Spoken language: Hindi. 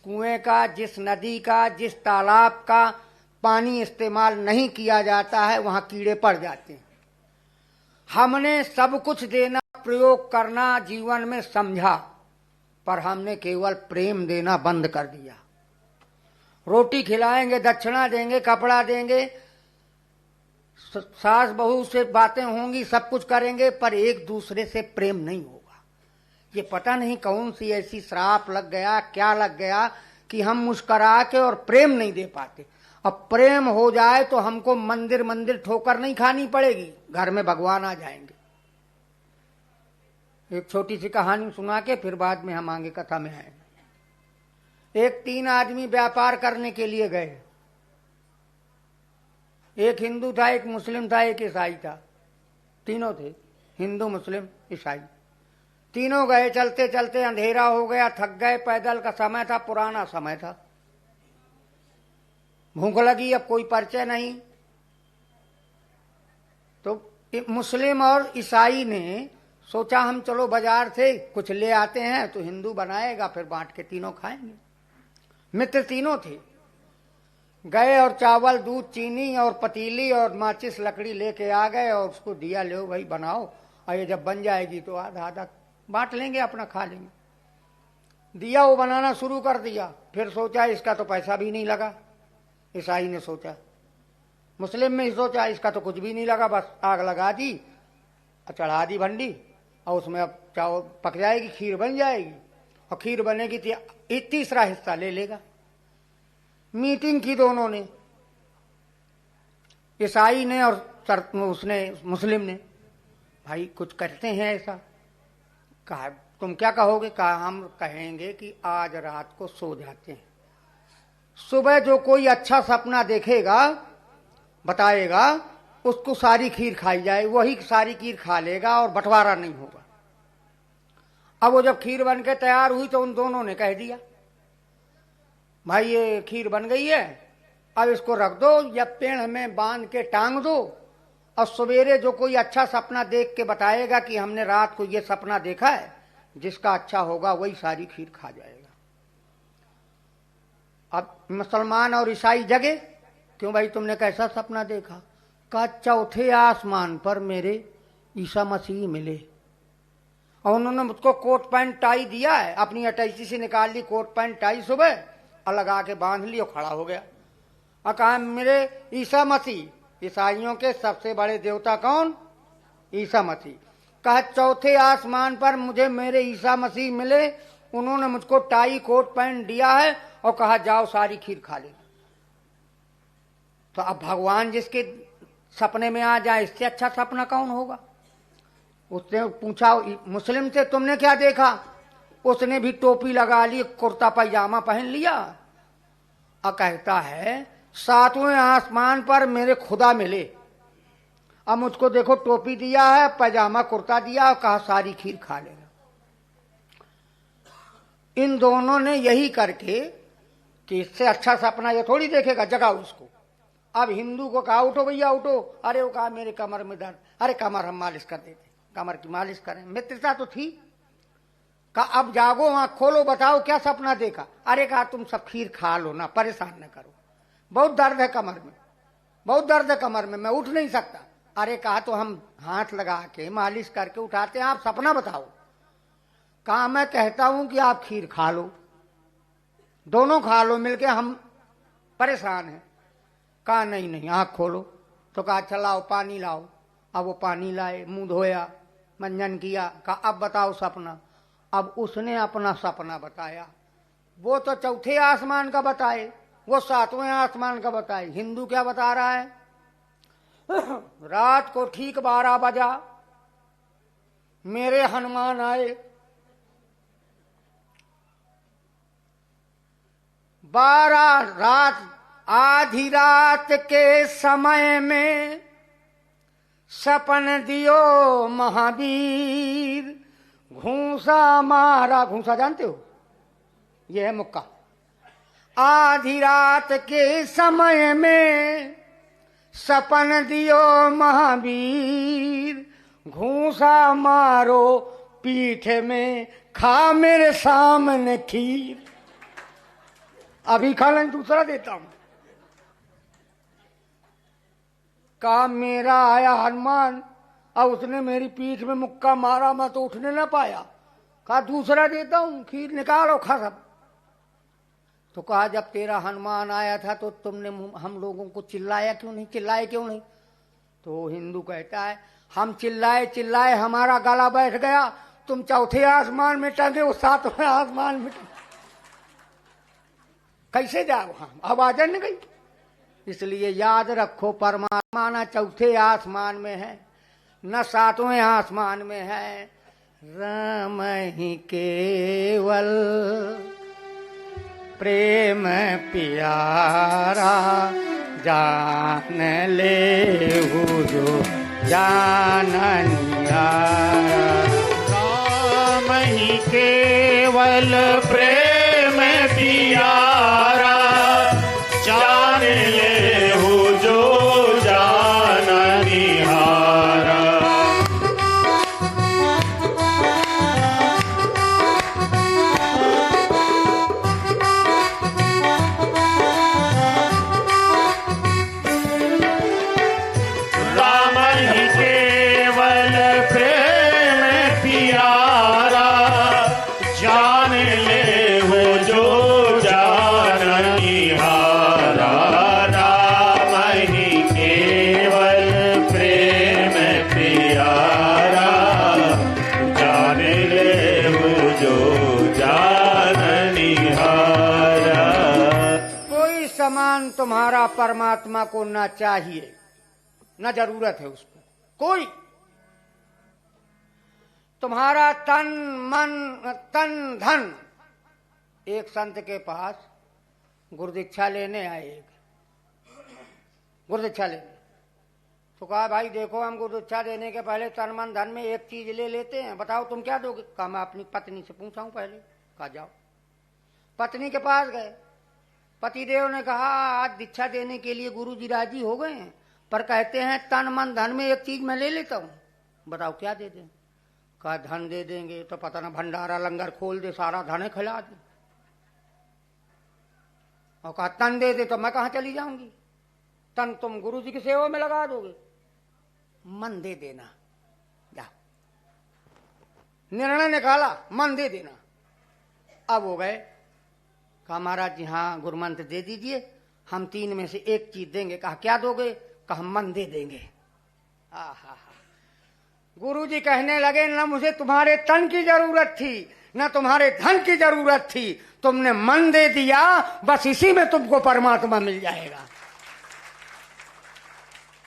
कुएं का, जिस नदी का, जिस तालाब का पानी इस्तेमाल नहीं किया जाता है वहां कीड़े पड़ जाते हैं। हमने सब कुछ देना, प्रयोग करना जीवन में समझा, पर हमने केवल प्रेम देना बंद कर दिया। रोटी खिलाएंगे, दक्षिणा देंगे, कपड़ा देंगे, सास बहू से बातें होंगी, सब कुछ करेंगे, पर एक दूसरे से प्रेम नहीं होगा। ये पता नहीं कौन सी ऐसी श्राप लग गया, क्या लग गया कि हम मुस्करा के और प्रेम नहीं दे पाते। अब प्रेम हो जाए तो हमको मंदिर मंदिर ठोकर नहीं खानी पड़ेगी, घर में भगवान आ जाएंगे। एक छोटी सी कहानी सुना के फिर बाद में हम आगे कथा में आएंगे। एक 3 आदमी व्यापार करने के लिए गए। एक हिंदू था, एक मुस्लिम था, एक ईसाई था। तीनों थे, हिंदू, मुस्लिम, ईसाई। तीनों गए, चलते चलते अंधेरा हो गया, थक गए, पैदल का समय था, पुराना समय था, भूख लगी, अब कोई परिचय नहीं। तो मुस्लिम और ईसाई ने सोचा हम चलो बाजार से कुछ ले आते हैं, तो हिंदू बनाएगा, फिर बांट के तीनों खाएंगे। मित्र तीनों थे। गए और चावल, दूध, चीनी और पतीली और माचिस लकड़ी लेके आ गए और उसको दिया, लो भाई बनाओ, और ये जब बन जाएगी तो आधा आधा बांट लेंगे, अपना खा लेंगे। दिया वो बनाना शुरू कर दिया। फिर सोचा इसका तो पैसा भी नहीं लगा। ईसाई ने सोचा, मुस्लिम में सोचा इसका तो कुछ भी नहीं लगा, बस आग लगा दी, चढ़ा दी भंडी, और उसमें अब चावल पक जाएगी, खीर बन जाएगी, और खीर बनेगी तो तीसरा हिस्सा ले लेगा। मीटिंग की दोनों ने, ईसाई ने और उसने, मुस्लिम ने, भाई कुछ करते हैं ऐसा। कहा तुम क्या कहोगे? कहा हम कहेंगे कि आज रात को सो जाते हैं, सुबह जो कोई अच्छा सपना देखेगा, बताएगा, उसको सारी खीर खाई जाए, वही सारी खीर खा लेगा और बंटवारा नहीं होगा। अब वो जब खीर बन के तैयार हुई तो उन दोनों ने कह दिया, भाई ये खीर बन गई है, अब इसको रख दो या पेड़ में बांध के टांग दो, और सवेरे जो कोई अच्छा सपना देख के बताएगा कि हमने रात को ये सपना देखा है, जिसका अच्छा होगा वही सारी खीर खा जाएगा। अब मुसलमान और ईसाई जगे, क्यों भाई तुमने कैसा सपना देखा? कहा चौथे आसमान पर मेरे ईसा मसीह मिले, और उन्होंने मुझको कोट पैंट टाई दिया है, अपनी अटैची से निकाल ली कोट पैंट टाई सुबह और लगा के बांध ली और खड़ा हो गया, और कहा मेरे ईसा मसीह, ईसाइयों के सबसे बड़े देवता कौन? ईसा मसीह। कहा चौथे आसमान पर मुझे मेरे ईसा मसीह मिले, उन्होंने मुझको टाई कोट पैंट दिया है और कहा जाओ सारी खीर खा ले। तो अब भगवान जिसके सपने में आ जाए, इससे अच्छा सपना कौन होगा? उसने पूछा मुस्लिम से, तुमने क्या देखा? उसने भी टोपी लगा ली, कुर्ता पैजामा पहन लिया, और कहता है 7वें आसमान पर मेरे खुदा मिले, अब मुझको देखो टोपी दिया है, पैजामा कुर्ता दिया, और कहा सारी खीर खा लेना। इन दोनों ने यही करके कि इससे अच्छा सपना ये थोड़ी देखेगा, जगा उसको। अब हिंदू को कहा उठो भैया उठो, अरे वो कहा मेरे कमर में दर्द, अरे कमर हम मालिश कर देते, कमर की मालिश करें, मित्रता तो थी। कहा अब जागो, आंख खोलो, बताओ क्या सपना देखा? अरे कहा तुम सब खीर खा लो ना, परेशान न करो, बहुत दर्द है कमर में, बहुत दर्द है कमर में, मैं उठ नहीं सकता। अरे कहा तो हम हाथ लगा के मालिश करके उठाते हैं, आप सपना बताओ। कहा मैं कहता हूं कि आप खीर खा लो, दोनों खा लो मिलके, हम परेशान हैं। कहा नहीं नहीं, आंख खोलो। तो कहा चलाओ पानी लाओ। अब वो पानी लाए, मुंह धोया, मंजन किया। कहा अब बताओ सपना। अब उसने अपना सपना बताया। वो तो चौथे आसमान का बताए, वो 7वें आसमान का बताए। हिंदू क्या बता रहा है? रात को ठीक 12 बजा मेरे हनुमान आए, 12 रात, आधी रात के समय में सपन दियो महावीर, घूसा मारा। घूसा जानते हो? यह है मुक्का। आधी रात के समय में सपन दियो महावीर, घूसा मारो पीठ में, खा मेरे सामने खीर। अभी खा लें, दूसरा देता हूं। कहा मेरा आया हनुमान और उसने मेरी पीठ में मुक्का मारा, मैं तो उठने न पाया। कहा दूसरा देता हूं, खीर निकालो खा सब। तो कहा जब तेरा हनुमान आया था तो तुमने हम लोगों को चिल्लाया क्यों नहीं, चिल्लाए क्यों नहीं? तो हिंदू कहता है हम चिल्लाए चिल्लाए हमारा गला बैठ गया, तुम चौथे आसमान में टंगे, वो सातवें आसमान में कैसे जाओ हम, आवाज न गई। इसलिए याद रखो परमात्मा न चौथे आसमान में है न सातवें आसमान में है, राम ही केवल प्रेम प्यारा, जान ले जो जाननिया। राम ही केवल प्रेम प्यारा, जान ले जो जाननिहारा। समान तुम्हारा परमात्मा को ना चाहिए ना जरूरत है उसको कोई। तुम्हारा तन मन तन धन। एक संत के पास गुरुदीक्षा लेने आए, गुरुदीक्षा लेने। तो कहा भाई देखो हम गुरुदीक्षा देने के पहले तन मन धन में एक चीज ले लेते हैं, बताओ तुम क्या दोगे? कहा मैं अपनी पत्नी से पूछा हूं पहले। कहा जाओ। पत्नी के पास गए। पतिदेव ने कहा आज दीक्षा देने के लिए गुरु जी राजी हो गए हैं, पर कहते हैं तन मन धन में एक चीज मैं ले लेता हूं, बताओ क्या दे दें? कहा धन दे देंगे तो पता ना भंडारा लंगर खोल दे, सारा धन खिला दे। और कहा तन दे दे तो मैं कहां चली जाऊंगी, तन तुम गुरु जी की सेवा में लगा दोगे, मन दे देना। जा निर्णय निकाला, मन दे देना। अब हो गए। कहा महाराज जी हाँ गुरु मंत्र दे दीजिए, हम तीन में से एक चीज देंगे। कहा क्या दोगे? कहा मन दे देंगे। आहा, गुरु जी कहने लगे न मुझे तुम्हारे तन की जरूरत थी न तुम्हारे धन की जरूरत थी, तुमने मन दे दिया, बस इसी में तुमको परमात्मा मिल जाएगा।